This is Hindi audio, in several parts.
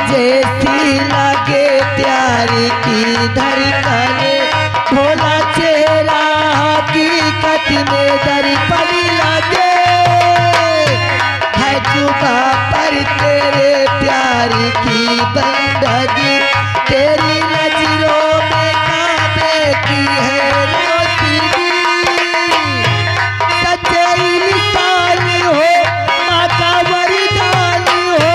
जैसी लगे प्यारी की धड़कन, भोला चेहरा हकीकत में दर्पण लगे, है जुबा पर तेरे प्यारी की बंदगी, तेरी नजरों में काबे की है रोशनी, सच्चे इंसान हो माँ का वरदान हो,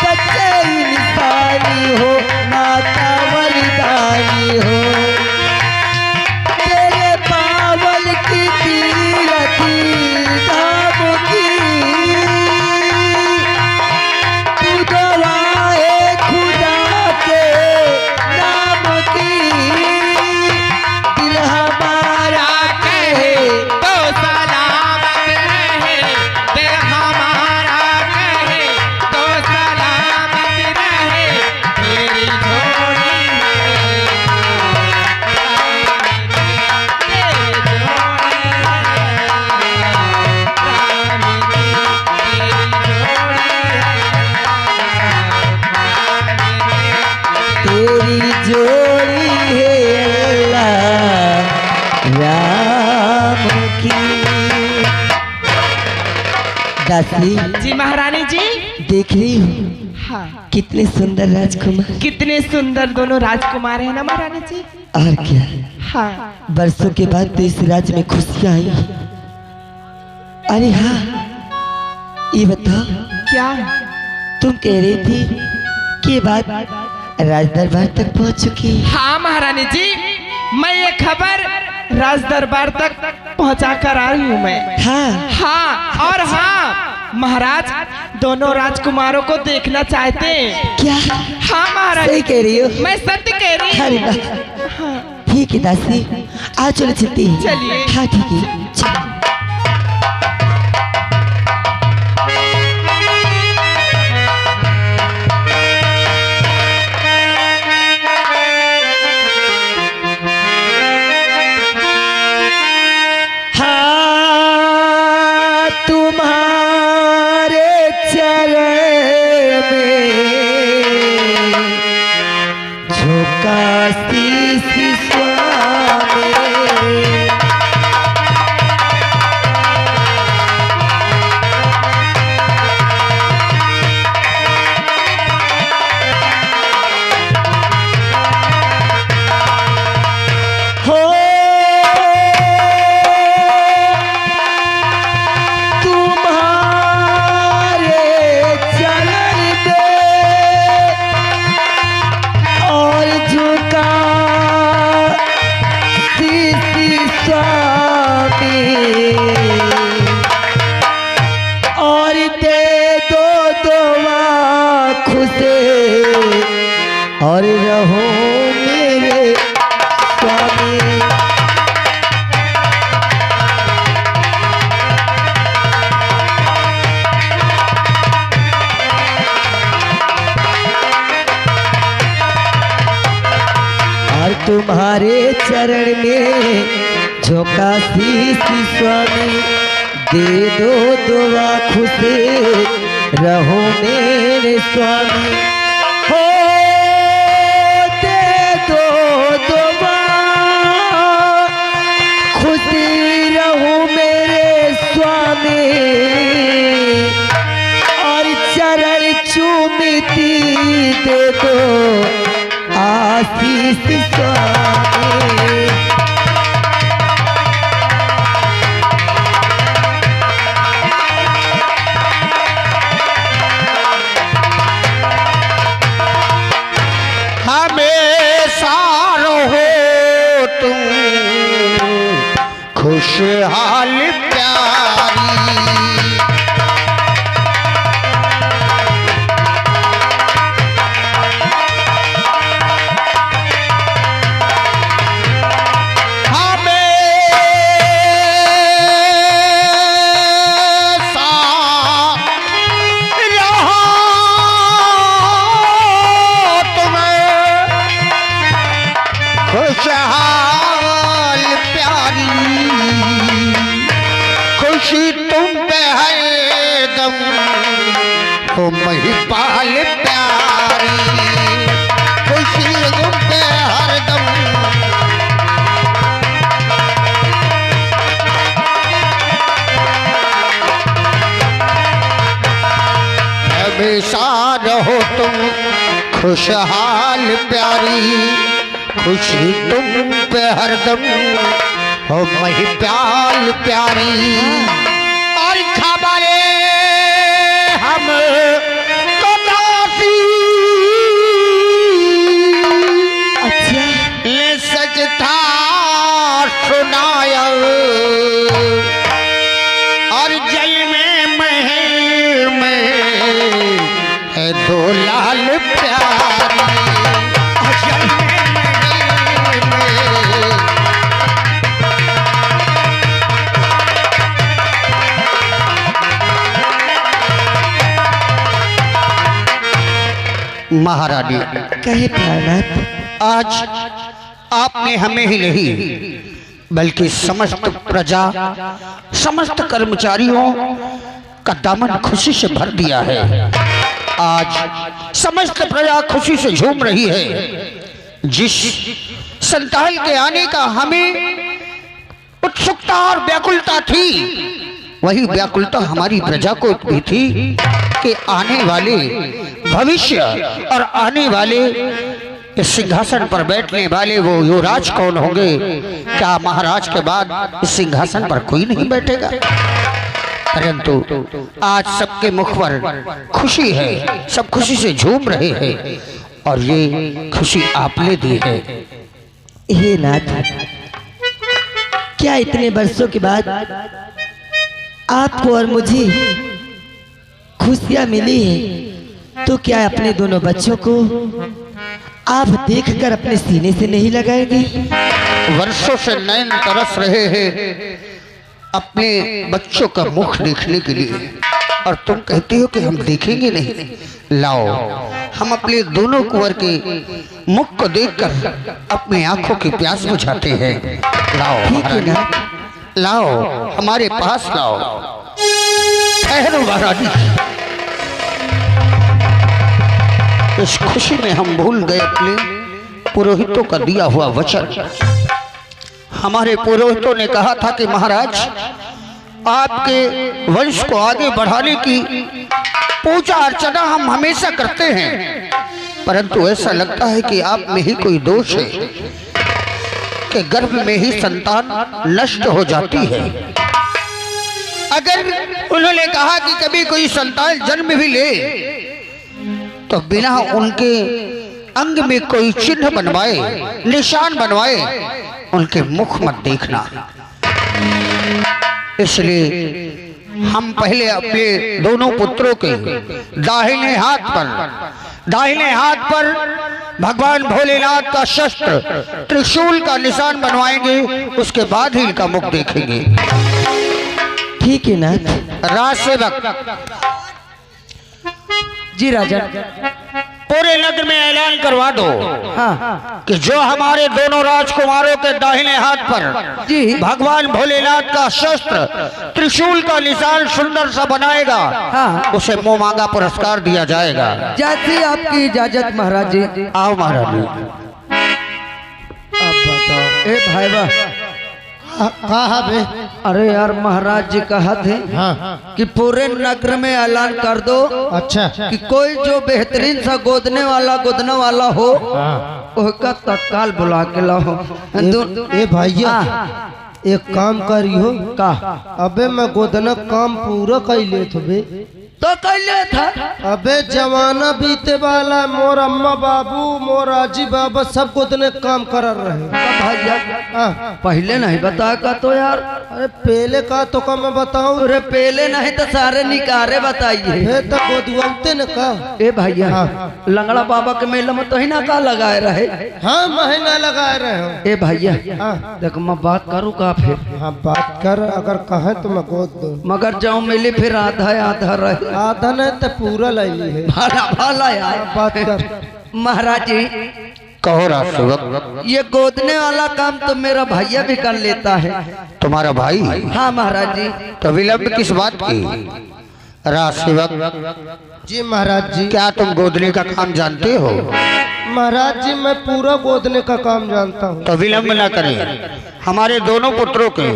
सच्चे इंसान हो माँ का वरदान हो, तेरे पावल की तीरथी धाम की तू गवाए खुदा के नाम की, दिल हमारा कहे तो सलामत रहे, दिल हमारा कहे तो सलामत रहे, तेरी झोली तेरी जोड़ी है अल्लाह राम की। दासी जी महारानी जी। देख रही हूँ हाँ, कितने सुंदर राजकुमार, कितने सुंदर दोनों राजकुमार हैं ना महारानी जी। और क्या हाँ, बरसों के बाद तो इस राज्य में खुशियां आई। अरे हाँ, ये बताओ क्या? तुम कह रही थी कि ये बात राज दरबार तक पहुंच चुकी है। हाँ महारानी जी, मैं ये खबर राज दरबार तक पहुंचा कर आ रही हूँ मैं। हाँ हाँ, और हाँ महाराज, दोनों राजकुमारों को देखना चाहते हैं। क्या हाँ महाराज, सही कह रही हो? मैं सत्य कह रही अरे हूँ। वाह, ठीक है दासी, आज चलो चलते हैं। चलिए। हाँ ठीक है, चलो। हाँ, तुम्हारे चरण में झुका शीश स्वामी, हो तुम्हारे चरण में और झुका शीश स्वामी, और दे दो दुआ खुशे और रहो मेरे स्वामी। और तुम्हारे चरण में झोंका शीश स्वामी, दे दो दुआ खुशे रहो मेरे स्वामी, हो दे दो दुआ खुशी रहो मेरे स्वामी, और चरण चूमती दे दो आशीष स्वामी। हमेशा रहो तुम खुशहाल प्यारी, खुशहाल प्यारी, खुशी तुम पे है खुशहाल प्यारी, खुशी तुम पे हरदम हो महिपाल प्यारी। और खबरे हम तो दासी अच्छा ले सजता सुनाया, और जल में महल में है दो लाल प्यारी, जल में महल में। महारानी कहे प्राणनाथ, आज आपने हमें ही नहीं बल्कि समस्त प्रजा, समस्त कर्मचारियों का दामन खुशी से भर दिया है। आज समस्त प्रजा खुशी से झूम रही है। जिस संतान के आने का हमें उत्सुकता और व्याकुलता थी, वही व्याकुलता हमारी प्रजा को भी थी कि आने वाले भविष्य और आने वाले इस सिंहासन पर बैठने वाले वो युवराज कौन होंगे। क्या महाराज के बाद इस सिंहासन पर कोई नहीं बैठेगा? परंतु आज सबके मुख पर खुशी है, सब खुशी से झूम रहे हैं, और ये खुशी आपने दी है। हे नाथ, क्या इतने वर्षों के बाद आपको और मुझे खुशियां मिली है, तो क्या अपने दोनों बच्चों को आप देखकर अपने सीने से नहीं लगाएंगे? वर्षों से नैन तरस रहे हैं अपने बच्चों का मुख देखने के लिए, और तुम कहती हो कि हम देखेंगे नहीं। लाओ, हम अपने दोनों कुंवर के मुख को देखकर अपनी आंखों की प्यास बुझाते हैं। लाओ ठीक है ना? लाओ, हमारे पास लाओ। ठहरो महारानी, इस खुशी में हम भूल गए अपने पुरोहितों का दिया हुआ वचन। हमारे पुरोहितों ने कहा था कि महाराज, आपके वंश को आगे बढ़ाने की पूजा अर्चना हम हमेशा करते हैं, परंतु ऐसा लगता है कि आप में ही कोई दोष है कि गर्भ में ही संतान नष्ट हो जाती है। अगर उन्होंने कहा कि कभी कोई संतान जन्म भी ले तो बिना उनके अंग में कोई चिन्ह बनवाए, निशान बनवाए, उनके मुख मत देखना। इसलिए हम पहले अपने दोनों पुत्रों के दाहिने हाथ पर भगवान भोलेनाथ का शस्त्र त्रिशूल का निशान बनवाएंगे, उसके बाद ही इनका मुख देखेंगे। ठीक है नाथ। राज सेवक जी राजा। पूरे नगर में ऐलान करवा दो हाँ कि जो हमारे दोनों राजकुमारों के दाहिने हाथ पर जी भगवान भोलेनाथ का शस्त्र त्रिशूल का निशान सुंदर सा बनाएगा, हाँ। उसे मुंह मांगा पुरस्कार दिया जाएगा। जैसी आपकी इजाजत महाराज जी। आओ महारानी। अब बताओ ए भाई वाह, कहा बे? अरे यार महाराज जी कहा थे हाँ। कि पूरे नगर में ऐलान कर दो अच्छा कि कोई जो बेहतरीन सा गोदने वाला हो उसका तत्काल बुला के लाओ। ए भैया, एक काम करियो का अबे मैं गोदना काम पूरा कर ले बे। तो कैले था। अबे जमाना बीते वाला, मोर अम्मा बाबू मोर आजी बाबा सब गोदने काम कर रहे। भैया पहले नहीं बता का तो यार। अरे पहले का तो का मैं बताऊं? अरे पहले नहीं तो सारे निकारे बताइए। तो गोदवाते न का। ए भैया लंगड़ा बाबा के मेले में तो ही ना का लगाए रहे। हाँ महीना लगाए रहे हो। ए भैया देख मैं बात करूँ का फिर? हाँ बात कर, अगर कहे तो मैं गोद दो, मगर जाऊँ मिले फिर आधा रहे। आधा नहीं तो पूरा लाई है। भला यार बात कर। महाराज जी कहो राज सेवक। ये गोदने वाला काम तो मेरा भैया भी कर लेता है। तुम्हारा भाई? हाँ महाराज जी। तो विलंब किस बात की? राज सेवक जी महाराज जी। क्या तुम गोदने का काम जानते हो? महाराज जी मैं पूरा गोदने का काम जानता हूँ। तो विलंब न करें, हमारे दोनों पुत्रों के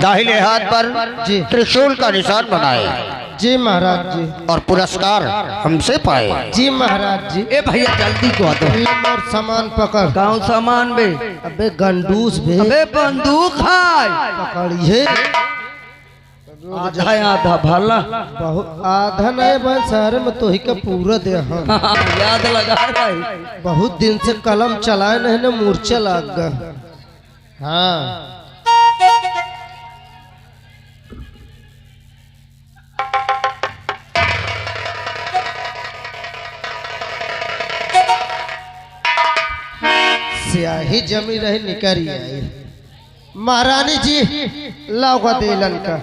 दाहिने हाथ पर जी त्रिशूल का निशान बनाए। जी महाराज जी। और पुरस्कार हमसे पाए। जी महाराज जी। ए भैया जल्दी को दो और सामान पकड़। गाँव सामान बे। अबे गंडूस बे। अबे बंदूक है पकड़िए। आधा आधा भला बहुत आधा नहीं बन शहर में तो ही का पूरा दे हम। याद लगा रही। बहुत दिन से कलम चलाए नहीं ना मूर्छा लाग गया। हाँ स्याही जमी रही निकरी आई। महारानी जी लाओ देलन का।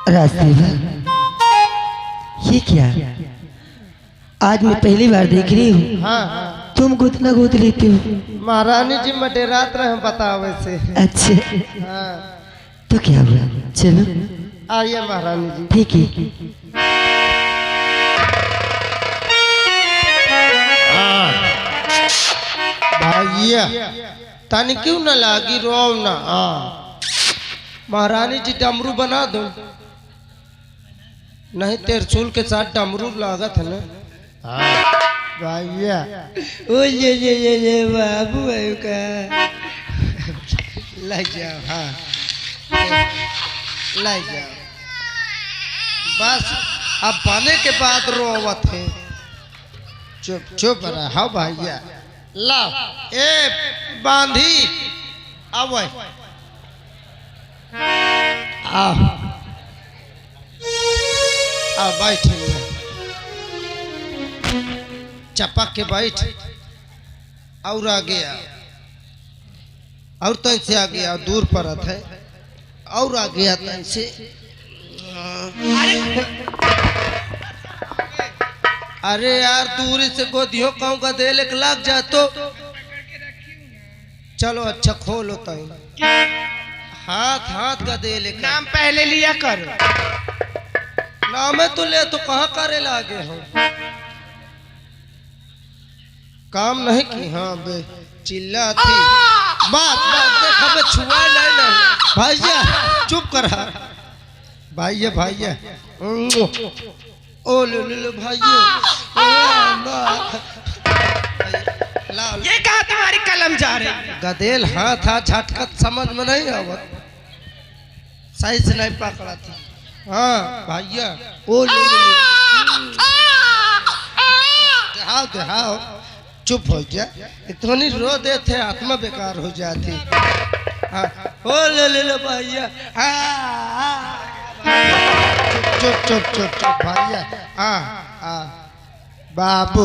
राजसेवा, ये क्या? आज मैं पहली बार देख रही हूँ हाँ तुम गुदना गोद लेते हो। महारानी जी मटे रात रहे बतावे से। अच्छा, हाँ तो क्या हुआ? चलो आइए महारानी जी। ठीक है। भैया तन क्यों न लागी रो ना। हाँ महारानी जी डमरू बना दो। नहीं त्रिशूल के साथ डमरू लागत है ना। भैया ओ ये बाबू का ले जाओ। हाँ ले जाओ बस। अब बने के बाद रोवत है। चुप चुप रहा भैया। ला ए बांधी अब आ बैठ चपक के बैठ। और आ गया और तन से आ गया दूर परत है। और आ गया तन से। अरे यार दूरी से गोदियों कहूँ का दे लेक लग जाए तो चलो। अच्छा खोलो तई हाथ हाथ का दे लेक। नाम पहले लिया करो। नाम है तो ले तो कहाँ करे लागे हो। काम नहीं की। हाँ बे चिल्ला थी बात बात देखा बे छुआ नहीं भैया चुप करा। भैया भैया ओ ले भैया ये कहा तुम्हारी कलम जा रही। गदेल हाथ हाथ झटकत समझ में नहीं आवत। सही से नहीं पकड़ा था। हाँ भैया ओ ले देहाओ देहाओ। चुप हो जा। इतनी रो देते आत्मा बेकार हो जाती। हाँ ओ ले भैया। चुप चुप चुप चुप भैया। बाबू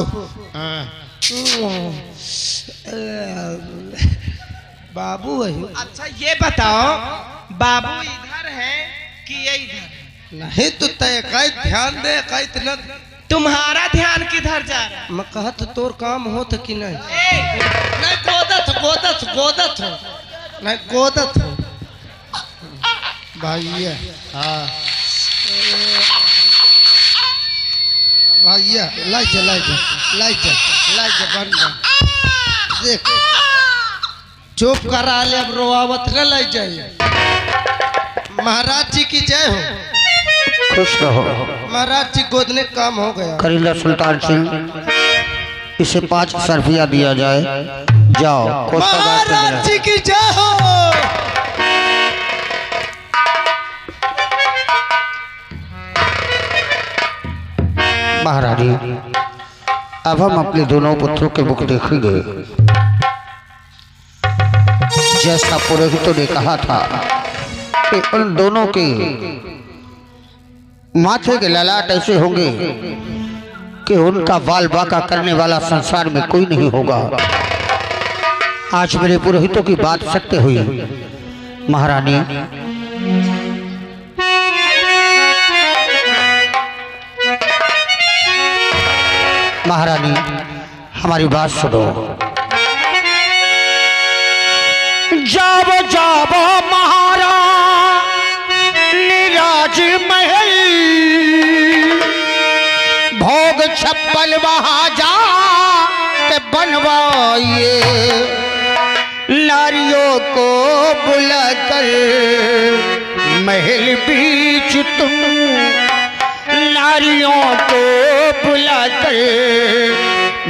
बाबू वही। अच्छा ये बताओ बाबू इधर है कि ये इधर? नहीं तो तय कई ध्यान दे कई इतना। तुम्हारा ध्यान किधर जा रहा है? मैं कहा तो तोर काम हो तो कि नहीं। नहीं गोदत गोदत गोदत हो। नहीं गोदत हो भैया। हाँ भैया लाई जा लाई जा लाई जा लाई जा बन जा। देख चुप करा ले अब रोआवत न लाई जाइए। महाराज जी की जय हो। खुश रहो। महाराज जी गोदने काम हो गया। करीला सुल्तान सिंह, इसे 5 रुपया दिया जाए। जाओ कोषागार से महाराज जी की जय हो। महारानी, अब हम अपने दोनों पुत्रों के मुख देखेंगे। जैसा पुरोहितों ने कहा था कि उन दोनों के माथे के ललाट ऐसे होंगे कि उनका बाल बाका करने वाला संसार में कोई नहीं होगा। आज मेरे पुरोहितों की बात सत्य हुई। महारानी, महारानी हमारी बात सुनो। जाओ जाओ महाराज राज महल, भोग छप्पल वहाँ जा के बनवाइए। नारियों को बुलाकर महल बीच तुम, नारियों को बुलाकर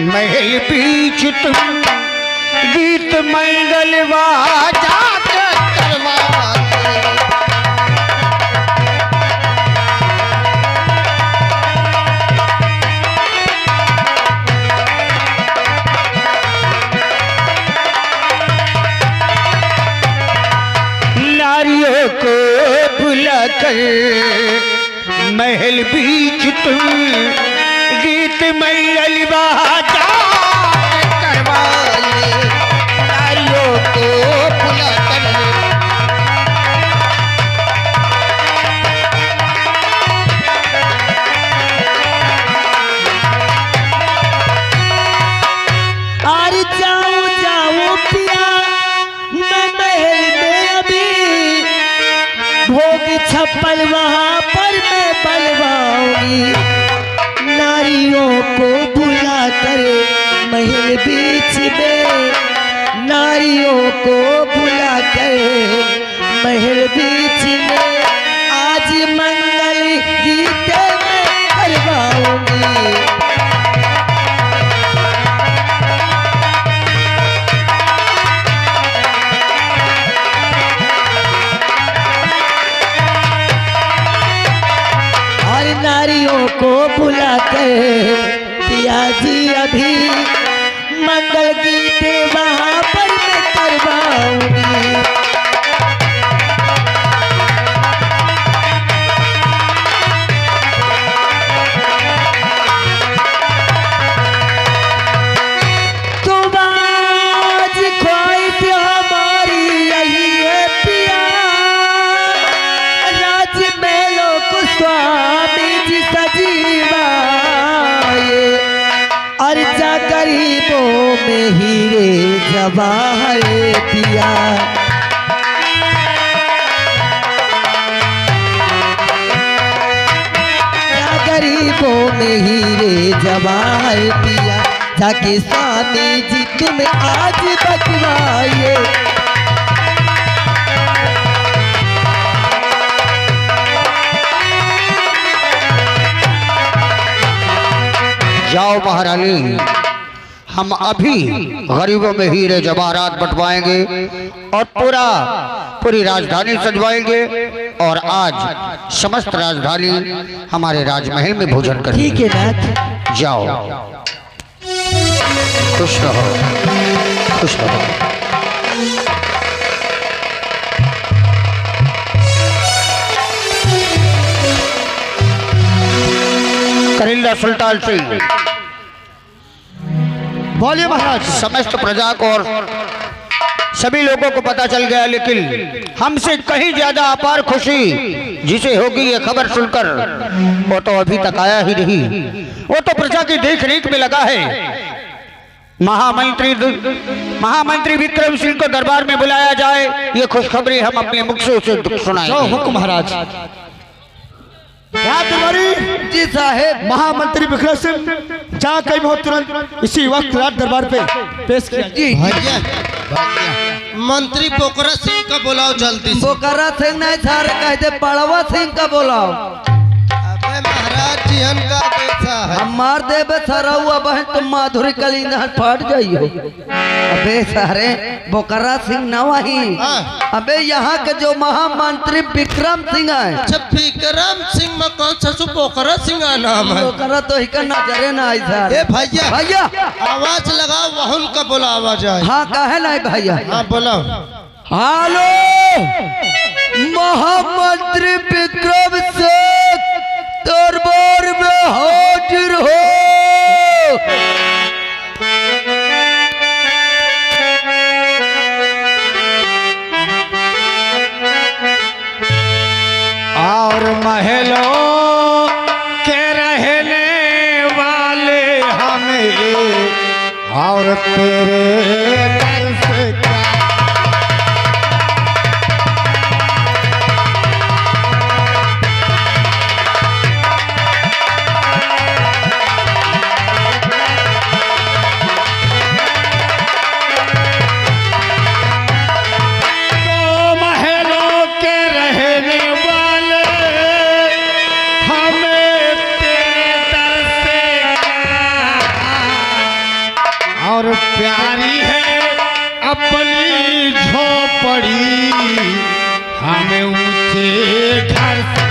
महल बीच तुम, गीत मंगल वाजा करवाते। नारियों को बुलाकर महल बीच तुम, गीत मंगल वाजा करवाए। नारियों को बुलाकर और जाओ जाओ पिया मैं महल में अभी, भोग छप्पल वहाँ पर मैं बलवाऊंगी। नारियों को बुला कर महल बीच में, नारियों को बुला कर महल बीच में, आज मंगल गीत मैं करवाऊंगी। नारियों को बुला कर पिया जी अभी, मंगल गीत वहाँ पर मैं करवाऊंगी। तुम आज ख्वाहिश हमारी यही है पिया, राज मेलों को स्वामी जी सजीवाए, और जा गरीबों में हीरे जवाहर पिया। जा गरीबों में हीरे जवाहर पिया, जाके स्वामी जी तुम आज बचवाइए। जाओ महारानी, हम अभी गरीबों में हीरे जवाहरात बंटवाएंगे और पूरी राजधानी सजवाएंगे, और आज समस्त राजधानी हमारे राजमहल में भोजन करेंगे। ठीक है नाथ। जाओ, खुश रहो, खुश रहो। करिंदा सुल्तान सिंह, बोलिए महाराज। समस्त प्रजा को और सभी लोगों को पता चल गया, लेकिन हमसे कहीं ज्यादा अपार खुशी जिसे होगी ये खबर सुनकर, वो तो अभी तक आया ही नहीं। वो तो प्रजा की देख रेख में लगा है। महामंत्री विक्रम सिंह को दरबार में बुलाया जाए, ये खुशखबरी हम अपने मुख से उसे सुनाएंगे। हुक्म महाराज। जी साहेब। महामंत्री विक्रम सिंह जहाँ कहीं हो तुरंत इसी वक्त रात दरबार पे पेश किया। जी भैया मंत्री पोखरा सिंह का बुलाओ जल्दी से। बोकरा सिंह नहीं सारे कहते बड़वा सिंह का बोलाओ। अबे महाराज जीवन का कैसा है? हम मार देबे सरौआ बहन तुम माधुरी कलीन फट जाइयो। अबे सारे बोकरा सिंह न वही। हाँ। अबे यहाँ के जो महामंत्री विक्रम सिंह है। अच्छा विक्रम सिंह में कौन सा पोखरा सिंह का नाम है? बोकरा तो ही नजरे ना आई सर। ए भैया भैया आवाज लगाओ, वहन का बुलावा जाए। हाँ कहे नहीं भैया। हाँ बुलाओ। हेलो महामंत्री विक्रम सिंह दरबार में हाजिर हो। और महलों के रहने वाले हमें, और तेरे दर से क्या प्यारी है अपनी झोपड़ी हमें ऊंचे घर से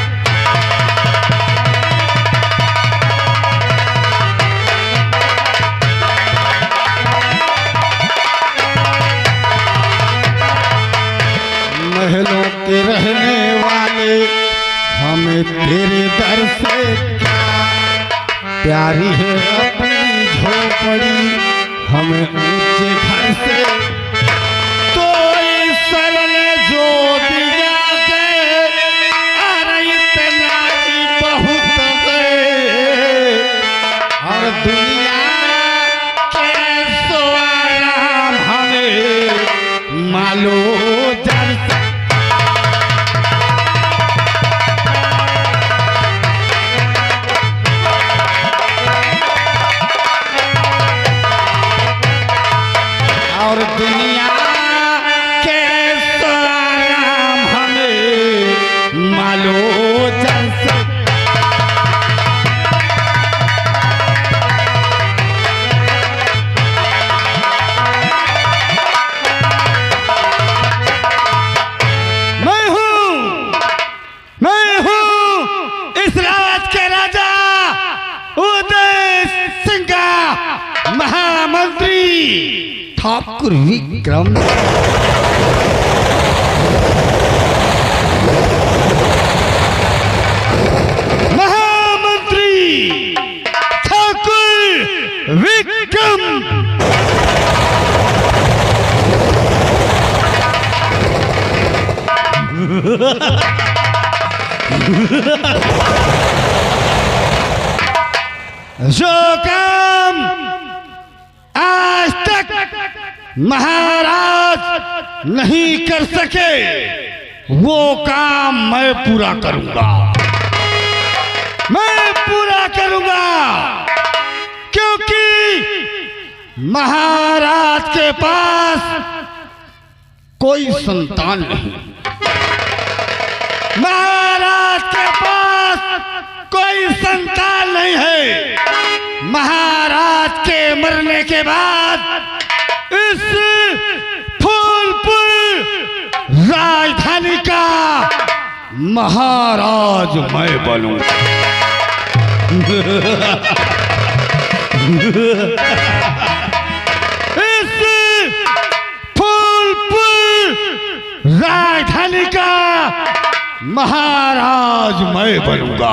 महलों के रहने वाले हमें तेरे दर से क्या प्यारी है अपनी झोपड़ी हमें ऊंचे घर से तो इस सरल जो दिया गए अरे इतना ही बहुत गए और दुनिया के सो आराम हमें मालो जल से और दुनिया के आराम हमें मालो जल से मैं हूँ इस राज के राजा उदय सिंह का महामंत्री ठाकुर विक्रम महामंत्री ठाकुर विक्रम जो काम आज तक महाराज नहीं कर सके वो काम मैं पूरा करूंगा क्योंकि महाराज के पास कोई संतान नहीं महाराज के पास कोई संतान नहीं है महाराज के मरने के बाद इस फूलपुर राजधानी का महाराज मैं बनूंगा इस फूलपुर राजधानी का महाराज मैं बनूंगा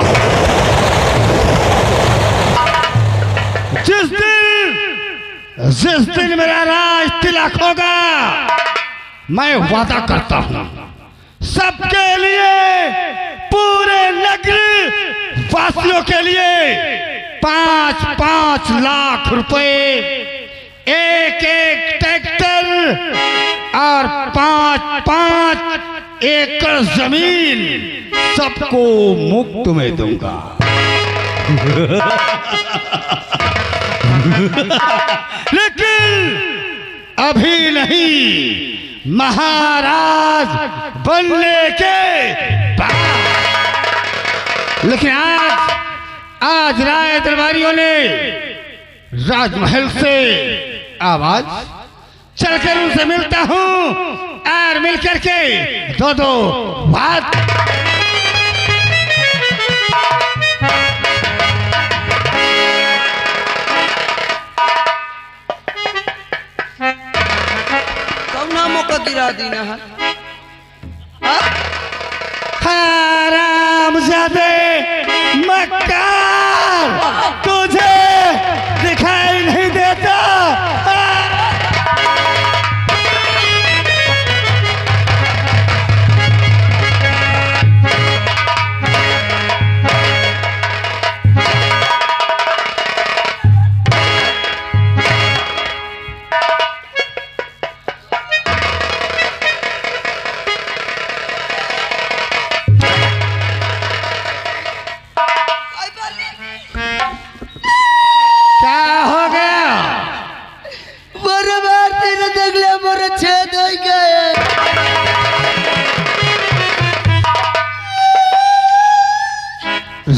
जिस दिन मेरा राज तिलक होगा मैं वादा करता हूं सबके लिए पूरे नगर वासियों के लिए 5-5 लाख रुपए एक ट्रैक्टर और 5-5 एकड़ जमीन सबको मुफ्त में दूंगा लेकिन अभी नहीं महाराज बनने के बाद लेकिन आज राय दरबारियों ने राजमहल से आवाज चलकर उनसे मिलता हूँ और मिलकर के दो बात मौका गिरा दीना है हरामजादे मक्कार तुझे दिखाई नहीं देता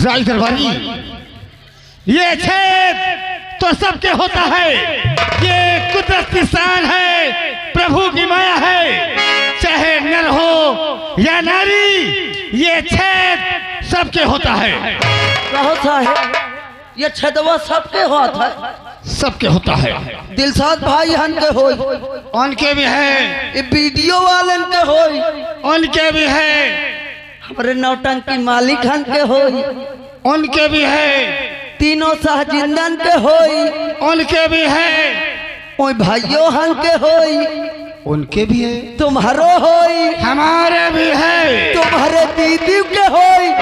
राज दरबारी ये छेद तो सबके होता है। ये कुदरत की शान है, प्रभु की माया है। चाहे नर हो या नारी, ये छेद सबके होता है। कहो साहेब, ये छेदवा सबके होता है। सबके होता है। दिलशाद भाई हन के होई, उनके भी है। ये वीडियो वालन के होई, उनके भी है। हमारे नौटंकी मालिक हन के होई, उनके भी है। तीनों सहजिंदन के होई, उनके भी है। ओए भाइयों हन के होई, उनके भी है। तुम्हारो होई, हमारे भी है। तुम्हारे दीदी के होई।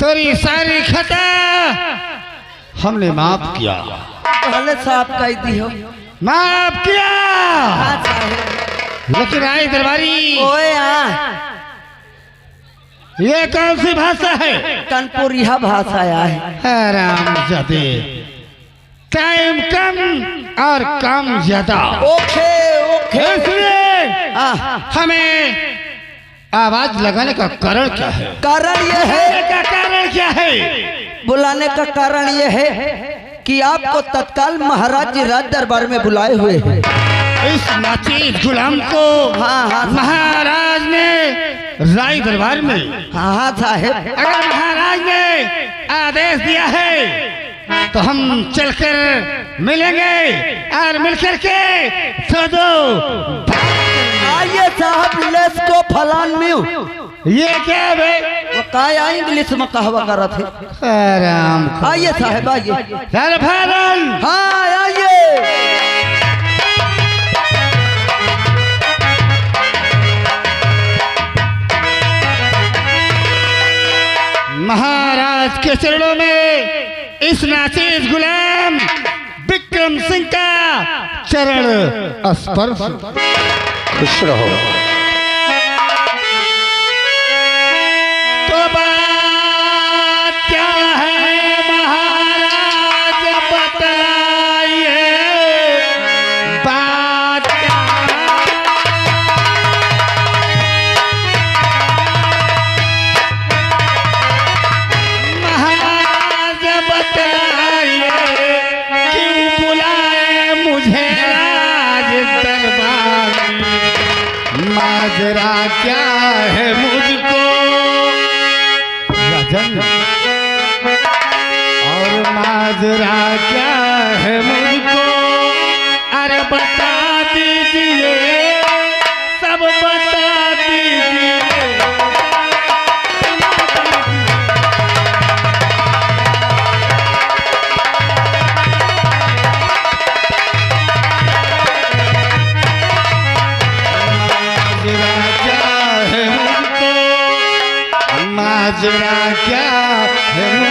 तेरी सारी खता हमने माफ किया। पहले साफ कह दी हो। माफ किया। हाँ साहेब। लेकिन आई दरबारी, ओए ये कौन सी भाषा है? कानपुरिया भाषा है। राम जादे, टाइम कम और काम ज्यादा। Okay okay. इसलिए हाँ, हमें आवाज लगाने का कारण क्या है? कारण ये है, का कारण क्या है? बुलाने का कारण ये है कि आपको तत्काल महाराज जी राज दरबार में बुलाए हुए हैं। इस नाचीज गुलाम को हाँ हाँ महाराज ने राय दरबार में, हाँ हाँ साहेब, अगर महाराज ने आदेश दिया है तो हम चलकर मिलेंगे और मिलकर के सदो। आइए साहब, लेस को फलान म्यू। ये क्या है? वो काया इंग्लिश में कहवा कर रहे थे। राम, आइए साहेब आइए। हाँ आइए। महाराज के चरणों में इस नाचीज गुलाम विक्रम सिंह का चरण स्पर्श। खुश रहो। तो बात क्या है महाराज बतलाइए, बात क्या महाराज बतलाइए, क्यों बुलाए मुझे राज दरबार में? माजरा क्या है मुझको राजन, और माजरा क्या है मुझको? अरे बता दीजिए, सब बता दीजिए। माजरा क्या है मुझको?